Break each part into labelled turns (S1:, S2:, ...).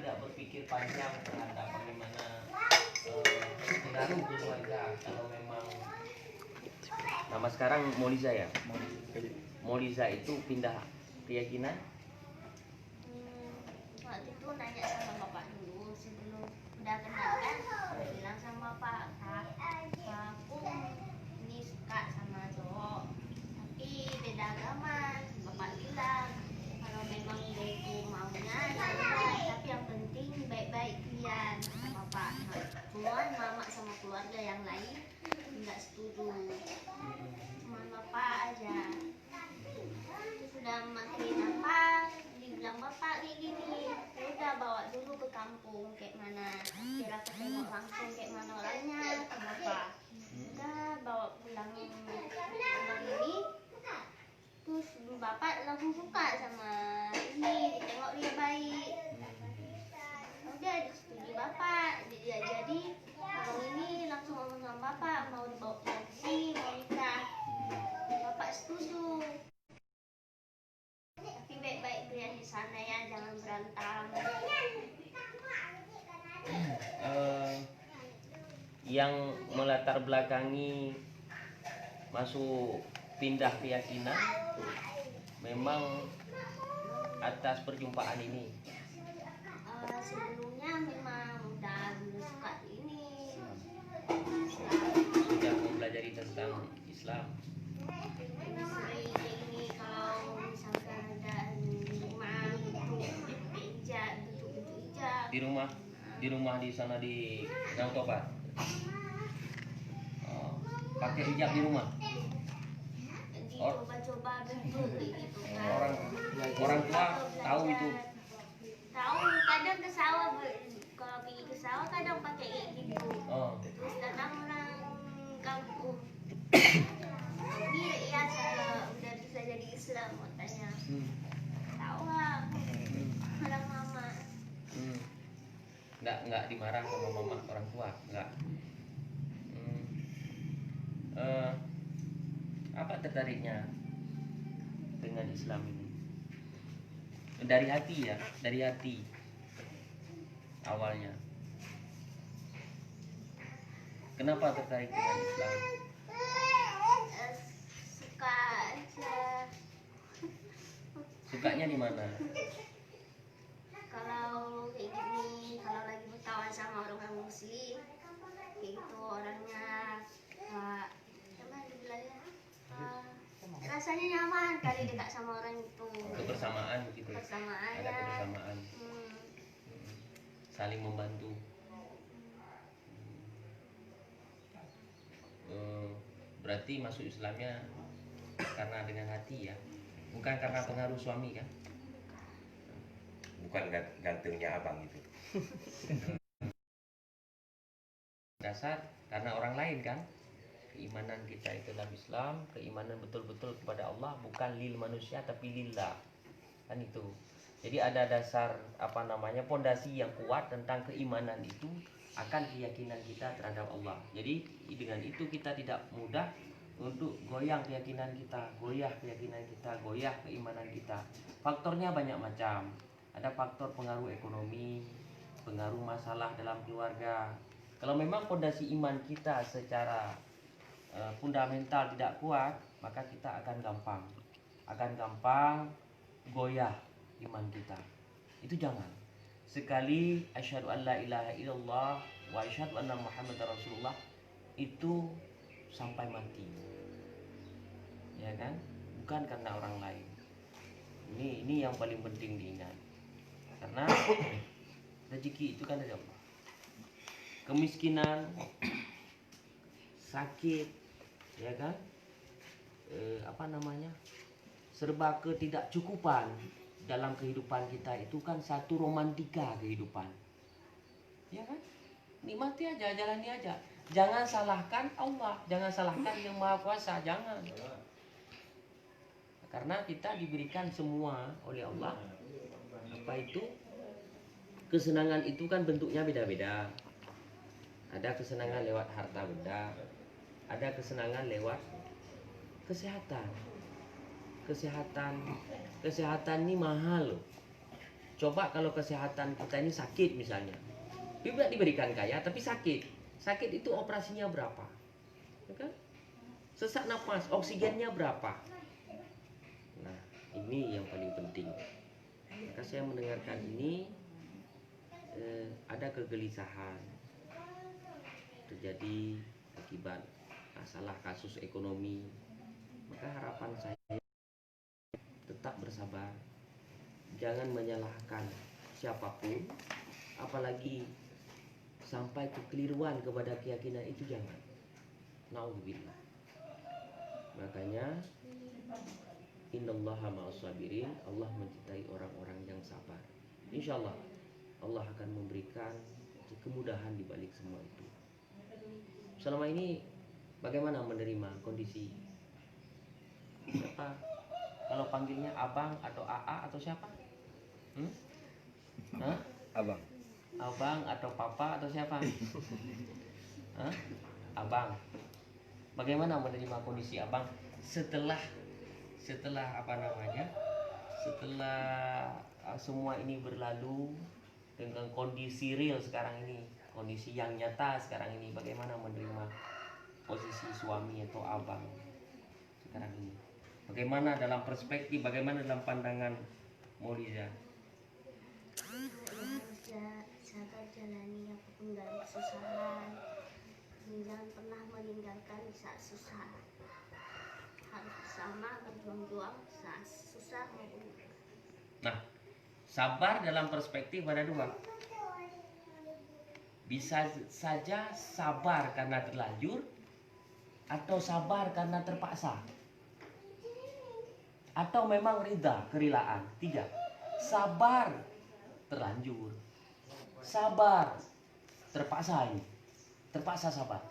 S1: tidak berpikir panjang terhadap bagaimana pengaruh keluarga. Kalau memang nama sekarang Moliza ya, Moliza itu pindah keyakinan.
S2: Waktu itu nanya sama bapak dulu sebelum udah kenal kan, bilang sama bapak, aku ini suka sama cowok tapi beda agama. Bapak bilang kalau memang itu maunya ya udah, tapi yang penting baik-baik kalian sama bapak. Cuman mama sama keluarga yang lain nggak setuju, cuman bapak aja. Sudah makin apa, dibilang bapak kayak gini, udah bawa dulu ke kampung kayak mana, biar aku tengok langsung kayak mana orangnya, kata bapak. Udah bawa pulang ini, terus bapak langsung suka sama ini, tengok dia baik. Udah disetujui bapak, jadi kalau ini langsung ngomong sama bapak, mau dibawa pulang ke sini, mau nikah. Bapak setuju. Tapi baik-baik kalian di sana ya, jangan berantem.
S1: Yang melatar belakangi masuk pindah keyakinan memang atas perjumpaan ini.
S2: Sebelumnya memang udah dulu suka ini,
S1: Sudah mempelajari tentang Islam.
S2: sering kayak gini kalau misalkan ada di rumah duduk hijab.
S1: Di rumah di sana di Gang Tobat. Pakai hijab di rumah.
S2: Jadi coba-coba bentuk gitu kan.
S1: Orang tua tahu itu.
S2: Tahu, kadang ke sawah, kalau pergi ke sawah kadang pakai kayak gitu. Terus datang orang kampung, mirip ya, saya udah bisa jadi Islam katanya. Tahu lah, orang mama.
S1: Nggak dimarah sama mama orang tua, nggak. Apa tertariknya dengan Islam ini? Dari hati ya, dari hati awalnya. Kenapa tertarik dengan Islam?
S2: Suka aja.
S1: Sukanya di mana?
S2: Kalau kayak gini, kalau lagi berkawan sama orang muslim, kayak gitu orangnya, rasanya nyaman kali dekat sama orang itu.
S1: Kebersamaan gitu.
S2: Kebersamaan.
S1: Ada kebersamaan. Saling membantu. Berarti masuk Islamnya karena dengan hati ya, bukan karena pengaruh suami kan?
S3: Bukan gantengnya abang itu.
S1: Dasar karena orang lain kan? Keimanan kita itu dalam Islam, keimanan betul-betul kepada Allah, bukan lil manusia tapi lillah. Kan itu. Jadi ada dasar pondasi yang kuat tentang keimanan itu akan keyakinan kita terhadap Allah. Jadi dengan itu kita tidak mudah untuk goyang keyakinan kita, goyah keyakinan kita, goyah keimanan kita. Faktornya banyak macam. Ada faktor pengaruh ekonomi, pengaruh masalah dalam keluarga. Kalau memang pondasi iman kita secara fundamental tidak kuat, maka kita akan gampang goyah iman kita. Itu jangan. Sekali asyhadu an la ilaha illallah wa asyhadu anna muhammadar rasulullah itu sampai mati. Ya kan? Bukan karena orang lain. Ini yang paling penting diingat. Karena rezeki itu kan dari Allah. Kemiskinan, sakit, ya kan, serba ketidakcukupan dalam kehidupan kita itu kan satu romantika kehidupan, ya kan, nikmati aja, jalani aja, jangan salahkan Allah, jangan salahkan yang Maha Kuasa, jangan, karena kita diberikan semua oleh Allah. Apa itu kesenangan itu kan bentuknya beda-beda. Ada kesenangan lewat harta benda, ada kesenangan lewat kesehatan. Kesehatan ini mahal loh. Coba kalau kesehatan kita ini sakit misalnya, tidak diberikan kaya tapi sakit. Sakit itu operasinya berapa? Ya kan? Sesak napas, oksigennya berapa? Nah, ini yang paling penting. Maka saya mendengarkan ini ada kegelisahan terjadi akibat masalah kasus ekonomi. Maka harapan saya tetap bersabar, jangan menyalahkan siapapun, apalagi sampai kekeliruan kepada keyakinan itu jangan. Nauzubillah. Makanya innallaha ma'as sabirin, Allah mencintai orang-orang yang sabar. Insyaallah Allah akan memberikan kemudahan di balik semua itu. Selama ini bagaimana menerima kondisi? Siapa? Kalau panggilnya abang atau AA atau siapa? Hah?
S3: Abang.
S1: Abang atau papa atau siapa? Hah? Abang. Bagaimana menerima kondisi abang setelah apa namanya? Setelah semua ini berlalu dengan kondisi real sekarang ini, kondisi yang nyata sekarang ini, bagaimana menerima posisi suami atau abang sekarang ini? Bagaimana dalam perspektif, bagaimana dalam pandangan Mauliza?
S2: Sabar jalani apapun dalam kesusahan, jangan pernah meninggalkan di saat susah. Harus bersama berjuang saat susah maupun.
S1: Nah, sabar dalam perspektif ada dua. Bisa saja sabar karena terlanjur, atau sabar karena terpaksa, atau memang ridha, kerelaan. Tiga. Sabar terlanjur, sabar terpaksa, ini terpaksa sabar.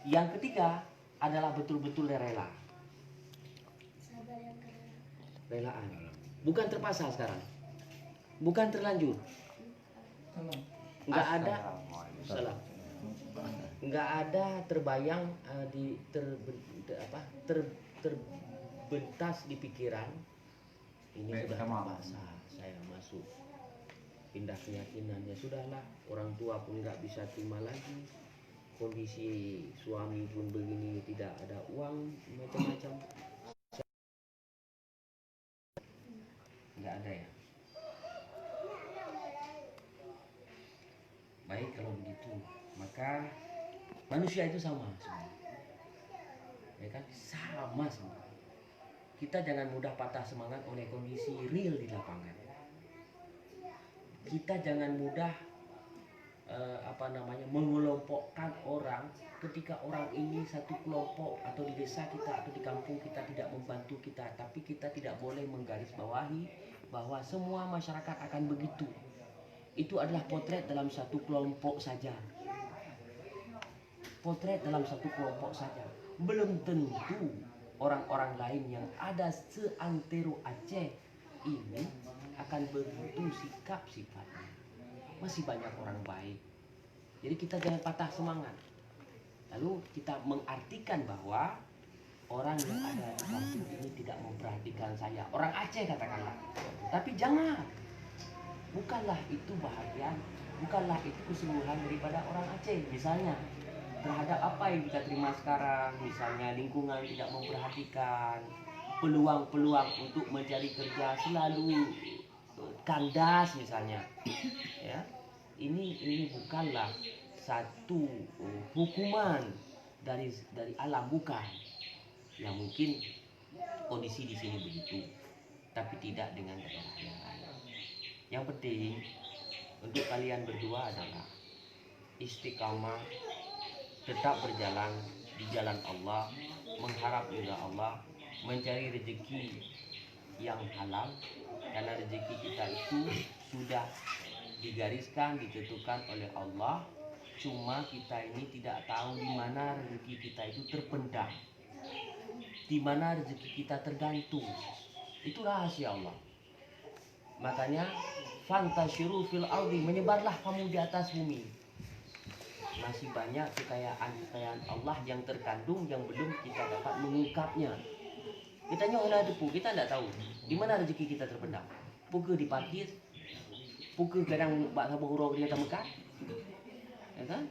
S1: Yang ketiga adalah betul-betul rela.
S2: Sabar yang
S1: Relaan, bukan terpaksa sekarang, bukan terlanjur. Nggak ada salah, nggak ada terbayang terbentas di pikiran ini sudah terpaksa saya masuk, pindah keyakinan, ya sudahlah, orang tua pun nggak bisa terima lagi, kondisi suami pun begini, tidak ada uang, macam-macam. Nggak ada ya. Baik kalau begitu, maka manusia itu sama semua, ya kan, sama semua. Kita jangan mudah patah semangat oleh kondisi real di lapangan. Kita jangan mudah mengelompokkan orang ketika orang ini satu kelompok atau di desa kita atau di kampung kita tidak membantu kita, tapi kita tidak boleh menggarisbawahi bahwa semua masyarakat akan begitu. Itu adalah potret dalam satu kelompok saja. Potret dalam satu kelompok saja. Belum tentu orang-orang lain yang ada seantero Aceh ini akan begitu sikap sifatnya. Masih banyak orang baik. Jadi kita jangan patah semangat. Lalu kita mengartikan bahwa orang yang ada di kampung ini tidak memperhatikan saya. Orang Aceh katakanlah. Tapi jangan. Bukanlah itu bahagian, bukanlah itu keseluruhan daripada orang Aceh. Misalnya terhadap apa yang kita terima sekarang, misalnya lingkungan tidak memperhatikan, peluang-peluang untuk mencari kerja selalu kandas misalnya, ya, ini bukanlah satu hukuman dari alam, bukan. Yang mungkin kondisi di sini begitu, tapi tidak dengan daerah yang lain. Yang penting untuk kalian berdua adalah istiqamah, tetap berjalan di jalan Allah, mengharap ridha Allah, mencari rezeki yang halal, karena rezeki kita itu sudah digariskan, ditentukan oleh Allah. Cuma kita ini tidak tahu di mana rezeki kita itu terpendam, di mana rezeki kita tergantung. Itu rahasia Allah. Makanya fantasyiru fil ardi, menyebarlah kamu di atas bumi. Masih banyak kekayaan Allah yang terkandung yang belum kita dapat mengungkapnya. Kita nyolah depu, kita tidak tahu di mana rezeki kita terpendam. Puga di parkir, Pukul kadang bak sabah hurau dia tak mekat. Ya kan?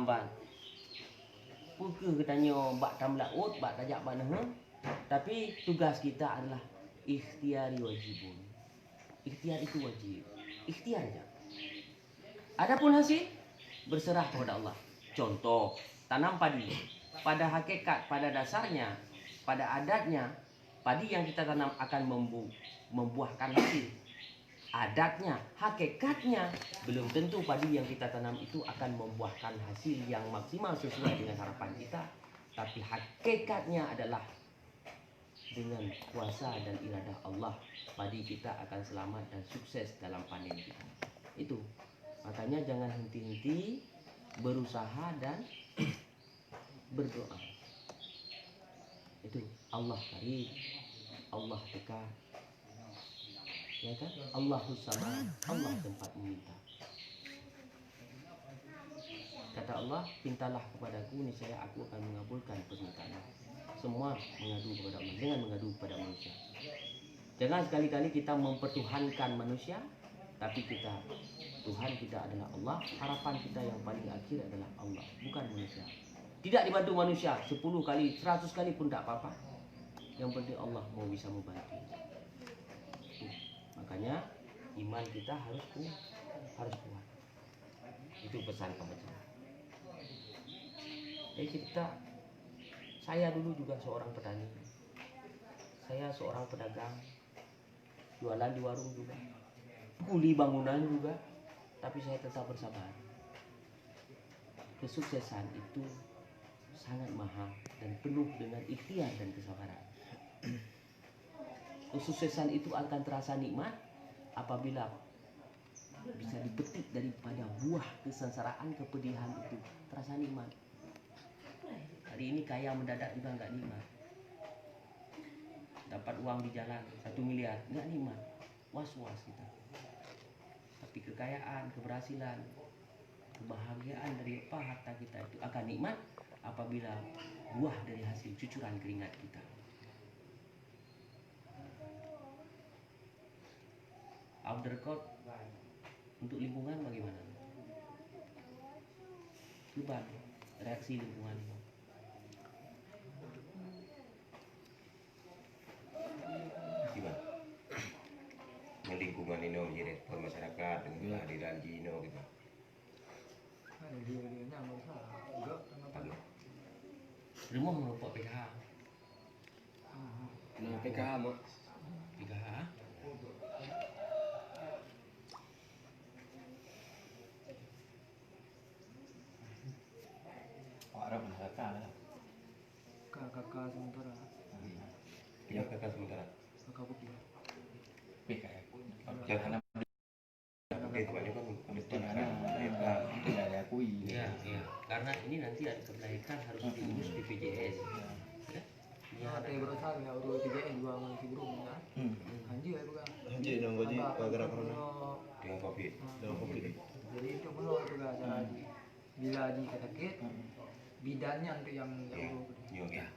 S1: Ban. Pukul katanya bak tam laut, bak tajak bak nah. Tapi tugas kita adalah ikhtiari wajibun. Ikhtiar itu wajib. Ikhtiar aja. Adapun hasil berserah kepada Allah. Contoh, tanam padi. Pada hakikat, pada dasarnya, pada adatnya, padi yang kita tanam akan membuahkan hasil. Adatnya, hakikatnya belum tentu padi yang kita tanam itu akan membuahkan hasil yang maksimal sesuai dengan harapan kita. Tapi hakikatnya adalah dengan kuasa dan iradah Allah, padi kita akan selamat dan sukses dalam panen kita. Itu. Makanya jangan henti-henti berusaha dan berdoa. Itu Allah karim, Allah dekat. Ya kan? Allahus samad, Allah tempat meminta. Kata Allah, mintalah kepadaku, niscaya aku akan mengabulkan permintaanmu. Semua mengadu kepada Allah, jangan mengadu kepada manusia. Jangan sekali-kali kita mempertuhankan manusia, tapi Tuhan kita adalah Allah. Harapan kita yang paling akhir adalah Allah, bukan manusia. Tidak dibantu manusia 10 kali, 100 kali pun tak apa-apa. Yang penting Allah mau bisa membantu. Makanya iman kita harus kuat. Itu pesan pembacaan. Jadi saya dulu juga seorang petani. Saya seorang pedagang, jualan di warung juga, kuli bangunan juga, tapi saya tetap bersabar. Kesuksesan itu sangat mahal dan penuh dengan ikhtiar dan kesabaran. Kesuksesan itu akan terasa nikmat apabila bisa dipetik daripada buah kesengsaraan, kepedihan itu terasa nikmat. Hari ini kaya mendadak juga nggak nikmat. Dapat uang di jalan 1 miliar nggak nikmat, was-was kita. Tapi kekayaan, keberhasilan, kebahagiaan dari harta kita itu akan nikmat apabila buah dari hasil cucuran keringat kita. Off the record, untuk lingkungan bagaimana? Coba reaksi lingkungan.
S3: Gimana? Lingkungan ini menjadi respon masyarakat dengan kehadiran Gino gitu.
S1: Rumah merokok PKH.
S4: Nah, PKH mak.
S1: PKH.
S5: Harap masyarakat lah.
S4: Kakak sementara.
S3: Yang kakak sementara.
S4: Kakak putih.
S5: PKH.
S3: Jangan itu banyak kan
S5: Tidak diakui.
S1: Iya. Karena ini nanti ada kebelaikan harus diurus BPJS. Ya.
S4: Ya, teh berusaha ya urus PJN juga masih belum ya. Anjir ya bukan.
S6: Anjir dong gaji gara-gara corona.
S3: dengan COVID.
S6: Dengan COVID.
S4: Jadi itu belum juga cara haji. Bila haji sakit, bidannya untuk yang
S3: Ya,
S4: urus.
S3: nyok ya.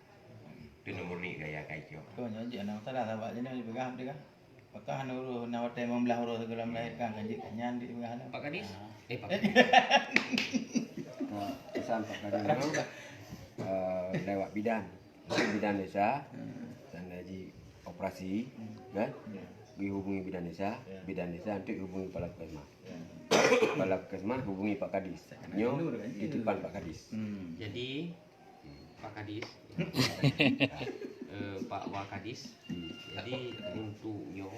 S3: Itu nomor ni gaya kaijo.
S5: Kau nyanyi anak salah sahabat jadi pegang dia kan. Apakah nuru nak hotel membelah urus segala melahirkan kanji kanyan di pegang.
S1: Pak Kadis? Pak Kadis.
S6: Nah, pesan Pak Kadis lewat bidan desa dan haji operasi kan dihubungi bidan desa nanti hubungi kepala puskesmas kepala puskesmas hubungi Pak Kadis titipan Pak Kadis.
S1: Jadi Pak Kadis, Pak Wakadis. Jadi untuk Nyo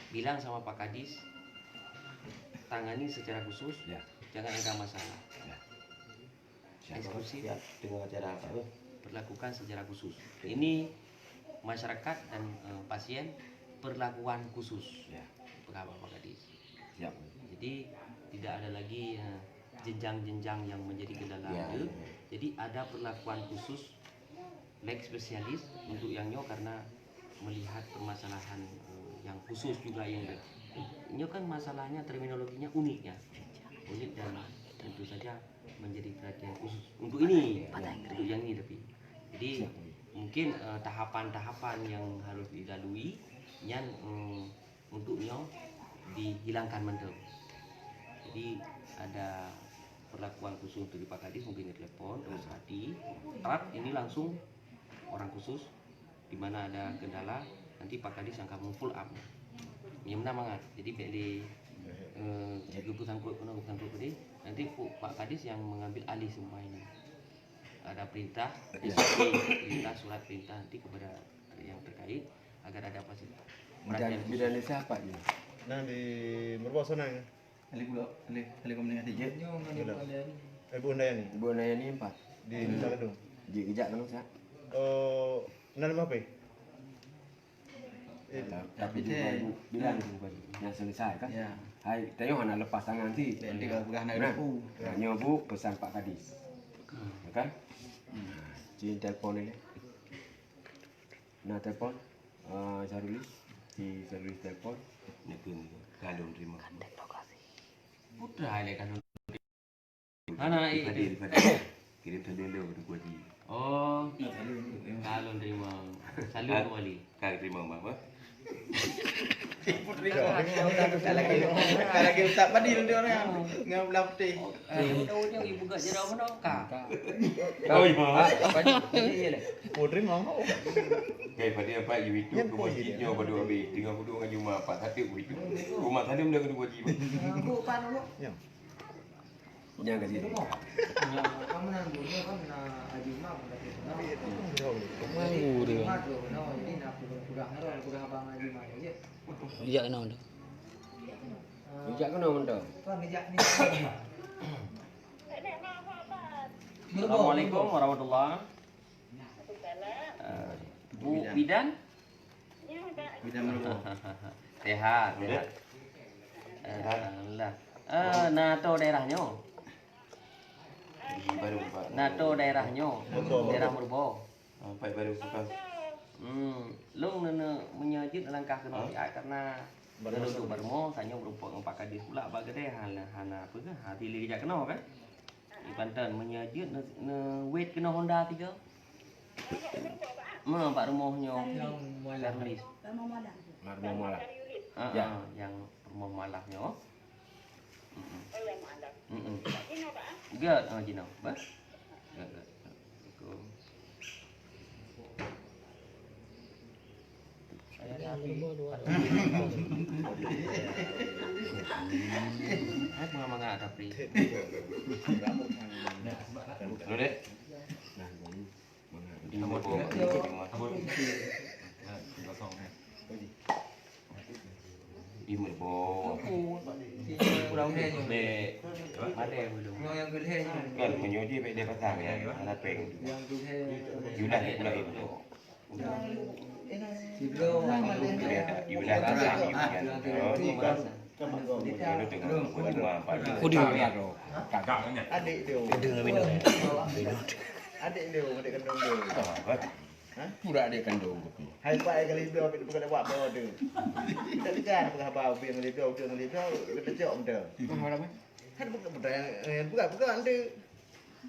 S1: bilang sama Pak Kadis tangani secara khusus,
S6: Ya.
S1: jangan ada masalah.
S6: Ya.
S1: Eksklusif,
S3: Dengan cara apa?
S1: perlakukan secara khusus. Ini masyarakat dan pasien perlakuan khusus.
S6: Ya.
S1: Pak Kadis.
S6: Siap.
S1: Jadi tidak ada lagi jenjang-jenjang yang menjadi kendala.
S6: Ya.
S1: Jadi ada perlakuan khusus leg spesialis untuk yang Nyo karena melihat permasalahan yang khusus juga yang Nyo kan masalahnya terminologinya unik ya. Unik dan tentu saja menjadi perhatian khusus untuk ini, untuk yang ini tapi. Jadi mungkin tahapan-tahapan yang harus dilalui yang untuk Nyo dihilangkan mendem. Jadi ada perlakuan khusus dari Pak Kadis, mungkin di telepon terus hati ini langsung orang khusus di mana ada kendala nanti Pak Kadis yang kamu full up yang benar banget. Jadi beli keputusan grup tadi nanti Pak Kadis yang mengambil alih semua ini. Ada perintah perintah surat perintah nanti kepada yang terkait agar ada
S6: Bidan desa apa ni?
S7: Nah di Merbau sana ya.
S5: Ahli komunikasi je.
S7: Ibu Undayani
S6: Ibu Naya ni 4.
S7: di Nusa Kedung.
S6: Dia kejap kan Ustaz?
S7: Nama apa?
S6: Tapi juga ibu bilang yang selesai kan?
S5: Ya.
S6: Hai, tengok anak lepas tangan nanti.
S5: Nanti kalau pegang nak
S6: Nah,
S5: depu.
S6: Nanya bu pesan Pak Kadis. Ya kan? Cik telefon ni. Nah telefon Saruli. Si Saruli telefon. Ni pun kalau terima.
S1: putra ini kan. Anak itu.
S6: Kirim tadi dia berdua ji.
S1: Oh, kalau terima salut kembali.
S6: Kau terima apa?
S5: Lagi tak padi nanti orang ngam belah putih.
S1: Tahu dia ibu gak jerau mana kak?
S6: Kau ibu.
S7: Putri mau.
S6: Kayak pada apa you itu ke masjidnya pada habis tinggal duduk dengan rumah Pak Tatip itu. Rumah tadi benda kedua ji.
S4: Bu pan bu.
S7: Ya.
S6: Jangan kasi.
S4: Kamu nan bu ni kan na ajuma pun dah kita.
S7: Tahu dia.
S4: Mat tu, no ini nak kurang abang ajuma je.
S8: Bijak kena tu.
S6: Bijak kena benda.
S4: Kan ngejak ni.
S1: Assalamualaikum warahmatullahi. Bu Bidan?
S5: Bidan Merbau.
S1: Sehat, sehat. Alhamdulillah. NATO daerahnya.
S6: Baru Pak.
S1: NATO daerahnya. Daerah Merbau.
S6: Pak baru buka.
S1: Lu menyajit langkah kena karena duduk bermo tanya berupa Pak Kadis pula bagi deh hana apa ke hati lagi jak kena kan di Banten menyajit wait kena Honda 3 mana Pak rumahnya
S4: Yang mualaf.
S1: Servis
S6: Marmo malah.
S1: yang rumah malahnya good Jino bah good. Saya mengapa ada free?
S6: Lu dek. Nah, di Merbau.
S1: Kurang be ada belum?
S4: Yang gede ni.
S6: Kan menyuji baik dia pasang ya, alat peng.
S4: Yang gede.
S6: Sudah pula itu.
S4: Si bro.
S6: Sudah pasang di bagian. Itu tengok rumah Pak.
S8: Kudi.
S7: Adik dia. Adik dia, adik kandung dia.
S6: Pura dia kandung kopi.
S7: Hai Pak ai kali dia bukan ada buat bawa dia. Tak dekat bukan habis yang dia kita cok dia.
S6: Apa apa?
S7: Kan bukan bukan dia.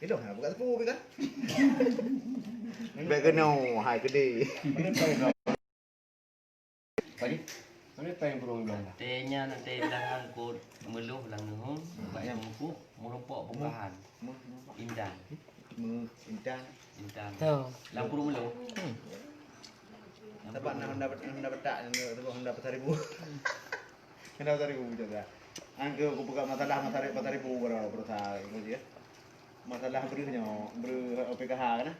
S7: Itu bukan sepupu kan. Baik kena hai gede.
S6: Tadi mana pengen burung bilang?
S1: Tehnya nanti belakang kod meluh lang nuhun, banyak mampu merupak bukahan. Indan,
S7: Intan.
S1: indan.
S8: Tahu.
S1: Lampu meluh.
S7: Dapat nak dapat tak nak dapat 1,000. Kena 1,000 juga. Angka aku buka masalah 4,000 berapa perusahaan gitu ya. Masalah beruhnya PKH kan.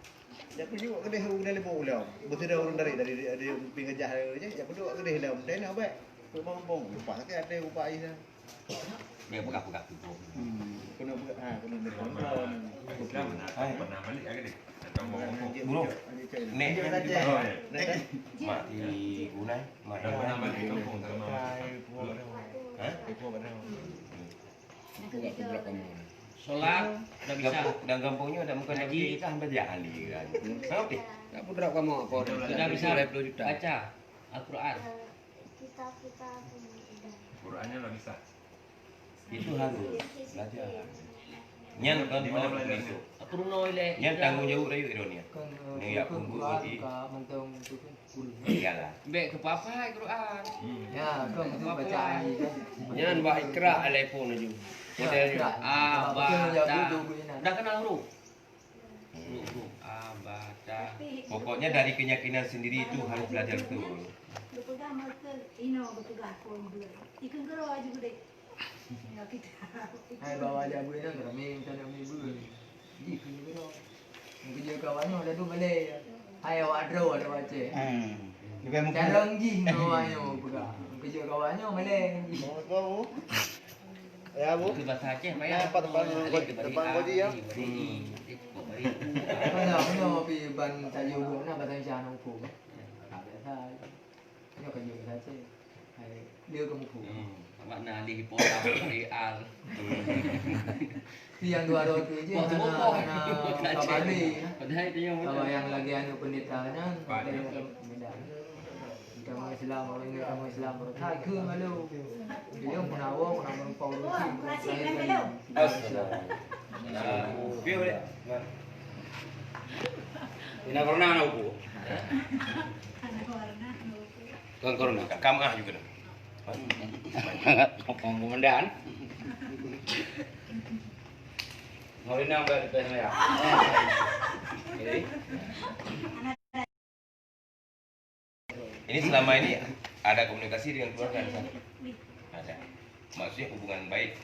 S7: Ya aku juga kedai lembu lah. Betul dah orang dari pinggir jah je. Ya aku duduk kedai lah. Dan nak baik. Bong lupa tak ada upah air dah.
S1: Dia buka-buka tu.
S7: Kena buka kena dari handphone.
S3: Pernah balik lagi deh.
S7: Burung.
S6: Nek
S7: saja. Nek.
S6: mak di Gunai, mak
S3: Dah pernah balik kampung tak kenal.
S7: Ibu pada.
S6: buka blok kamu.
S1: Solat dah bisa.
S6: Dan kampungnya ada muka
S1: Haji.
S6: kita hampir dia ahli kan. Oke. Tak pun drop kamu apa?
S1: Sudah bisa
S6: 20 juta.
S1: baca Al-Quran.
S2: Kita
S3: Qurannya lah bisa.
S6: Itu harus belajar.
S3: Nyan kan di mana begitu.
S1: Aku noi le.
S3: Nyan tanggung jawab rayu ironia.
S4: Kan
S3: Ni ya
S4: kan
S3: punggu
S4: Quran
S3: di.
S4: ka mentong tu kan kul.
S3: Iyalah.
S1: Bek ke papa Quran.
S4: Ya, kau mesti baca ni kan.
S3: Nyan ba ikra iPhone aja. Model
S1: Udah kenal huruf? Huruf abada.
S3: pokoknya dari keyakinan sendiri itu harus belajar betul.
S4: Hai bawa dia buat nak kami minta dia beli bulu. Ji kini kau. Mungkin dia kawannya ada tu boleh. Hai awak draw ada baca.
S5: Lebih mungkin.
S4: Jarang ji kawannya pegang. Mungkin dia kawannya boleh.
S7: Mau kau? Ya bu.
S1: Itu bahasa Aceh Pak ya.
S7: Depan kau je ya.
S4: Mana pi ban tajuk dulu nak bahasa Indonesia nak ukur. Tak biasa. Ini kan juga saja. Hai dia kamu ukur.
S1: Makna di hipotam real.
S4: Yang dua tu je anak kabali.
S1: Padahal itu yang
S4: Kalau yang lagi anu pendetanya dari Medan. Kamu Islam orang ini kamu Islam bertai ke malu. Dia pun awak pun nak paurusi.
S3: Biar boleh.
S8: Ina pernah aku. Kan corona.
S3: Kamah juga.
S8: Komandan. Mau ini nambah di sana ya.
S3: Ini selama ini ada komunikasi dengan keluarga di sana? Ada. Maksudnya hubungan baik.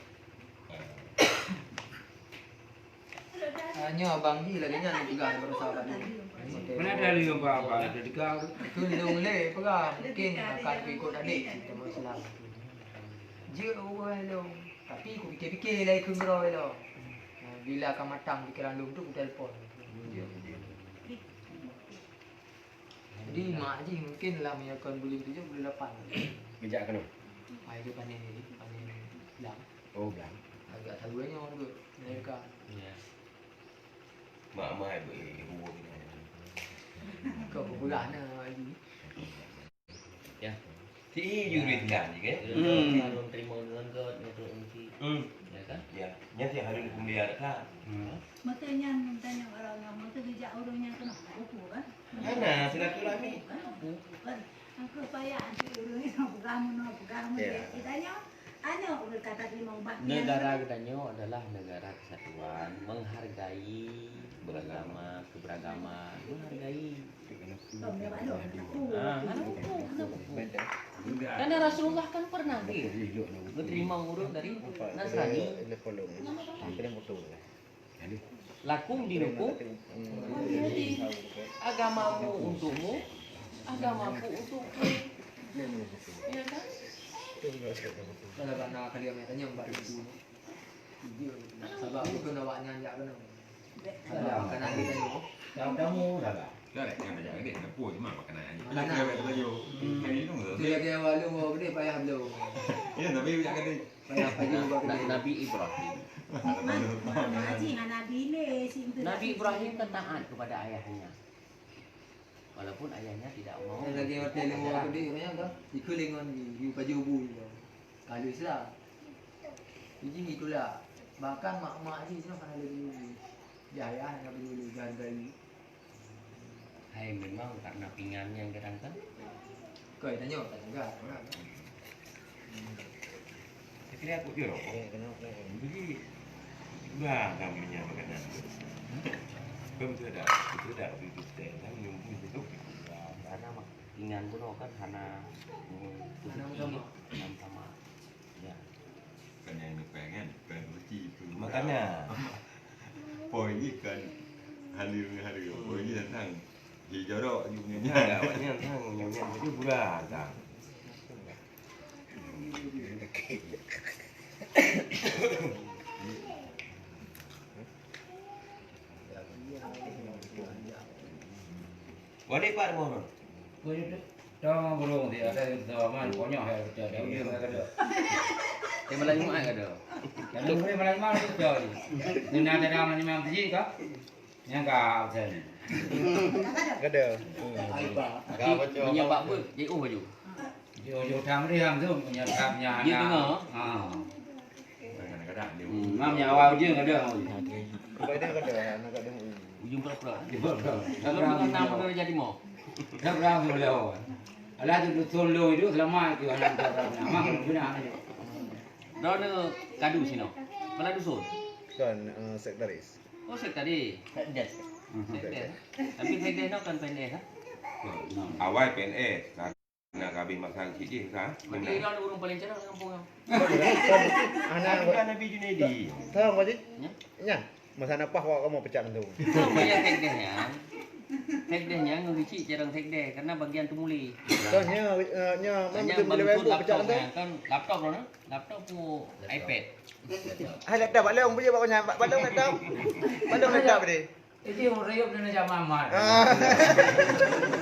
S4: Hanya abang ji lagi nya juga bersahabat.
S8: Mana ada lagi apa? Ada di kau.
S4: Tu dia boleh pegang mungkin akan ikut adik kita Islam. Ji orang lo. Tapi aku fikir-fikir lagi ke bro lo. Bila akan matang fikiran lu tu aku telefon. Jadi mak ji mungkin lah meyakan beli tu je boleh 8.
S3: Bijak kena.
S4: Ai dia panen lam.
S3: Oh, bilang.
S4: Agak tahunya orang tu. Mereka.
S1: Ya.
S3: Mak ibu ni.
S4: Kau bulan lagi.
S1: Ya.
S3: Si jurit kan juga.
S1: Kalau terima dengan kau untuk unsi. Ya kan?
S3: Ya, nyati hari hukum dia kan.
S9: Matanya tanya orang yang mata bijak orangnya kena ukur kan.
S3: Mana silaturahmi?
S9: Kan. Aku payah orangnya nak pegang Ditanya, ana berkata lima ubah.
S1: Negara katanya adalah negara kesatuan, menghargai keberagaman, menghargai. Karena Rasulullah kan pernah menerima urut dari Nasrani. Lakum dinukum, agamamu untukmu, agamaku untukku. Iya kan?
S4: Kalau nak kalian tanya mbak itu. Video. Sebab aku kena buat nyanyi kena. Kalau makanan kita ni.
S3: Kamu dah lah.
S10: Đó là em là dạng cái điện cua chứ mà cái này
S4: Makanan.
S10: cái nó
S4: Tu lagi awal lu mau gede payah belum.
S10: Ini tapi dạng cái đi.
S4: Payah payah buat gede.
S1: Nabi Ibrahim. Nabi Ibrahim kan taat kepada ayahnya. Walaupun ayahnya tidak mau.
S4: Yang lagi hotel lu mau gede banyak kan? Ikut lengan di baju bu itu. Kalau Islam. Jadi itulah. Bahkan mak-mak ni semua kan lebih ya ayah yang lebih hargai.
S1: Hai memang karena pingannya yang kadang-kadang.
S4: Kau tanya tak juga.
S3: Kira aku kira. Jadi bang kami nya makanan. Betul ada itu teh kan nyumbung itu.
S1: Karena pingan pun kan karena sama. Ya.
S10: Cái này được pengen chi
S3: Makanya
S10: poin ini kan hadir poin ini tentang jodoh
S3: ya awalnya tang nyonya jadi bulan tang. Wadik Pak Moron.
S8: Đó burung thì ở đây giờ mà có nhỏ hay chờ đéo như cái được.
S1: Thế mà lấy ngoại cả được.
S8: Cái lúc đấy mà lấy mau trời. Nhưng nào đây làm mà gì đó. Yang cả trời.
S7: Ada.
S1: Menyebab pun jadi baju.
S8: Vô tham đi làm giúp nhà tham nhà.
S1: Như thế ngờ.
S8: À.
S10: cái này cái đạn đều
S8: Ngam nhà vào chứ cái được.
S7: Sebab dia kada anak kada.
S1: Ujung pura-pura.
S8: Dah
S1: Kalau bukan nama kau jadi mau.
S8: berang solo. Alah tu solo itu selama itu anak nama guna aja.
S1: Dah ni kadu sini. Kepala dusun.
S7: Kan sekretaris.
S1: Oh tadi.
S4: Sekdes.
S1: Sekdes. Tapi sekdes nak kan pendek ha.
S3: Awal PNS nak habis makan cik kan.
S1: Bagi dia orang paling cerah kampung kau.
S7: Anak
S3: Bukan Nabi Junaidi.
S7: tahu apa sih? Nya. Masa napah awak kamu pecah tu.
S1: Tahu banyak sekdesnya. Sekdesnya ngurisi jarang sekdes karena bagian tu muli.
S7: Tahu nya
S1: Hanya
S7: betul betul
S1: bantu
S7: web pecah
S1: laptop
S7: tu.
S1: kan laptop lo na. Laptop tu iPad.
S7: Ah laptop balong punya bawa nyampak balong laptop. Balong laptop dia.
S8: Itu yang riup ni macam mamat.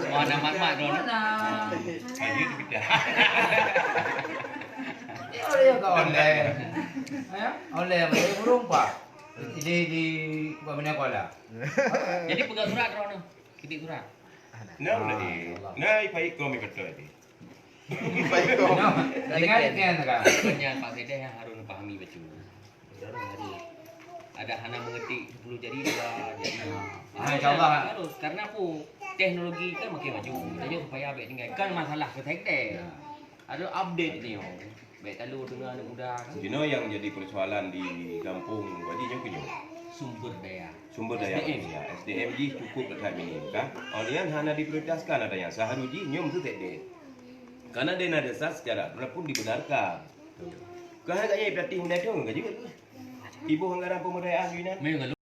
S1: Oh nama mak tu.
S3: Haji tu kita.
S8: Dia orang kau oleh. Ya, oleh macam burung pak. Di mana kola.
S1: Jadi pegang surat tu na. Ketik surat.
S3: Nah, nah, baik kau mikir tu ini.
S7: Baik kau.
S8: Dengan kan.
S1: Banyak Pak Sekdes yang harus fahami betul. Orang harus ada hana mengetik 10 jari dah jadi.
S8: InsyaAllah.
S1: Harus karena apa? Teknologi kan makin maju. Jadi supaya baik tinggal kan masalah ke Sekdes. Ada update ni. Baik kalau dengan anak muda kan
S3: You know yang jadi persoalan di kampung Wadi yang punya
S1: sumber daya.
S3: sumber daya
S1: SDM.
S3: manusia. SDM ji cukup dekat ini kan. Olian hana diprioritaskan ada yang seharusnya nyom tu tak ada. Karena dana desa secara pun dibenarkan. Kau agaknya berarti hendak tu enggak juga. Ibu anggaran pemberdayaan Yunan.
S1: Memang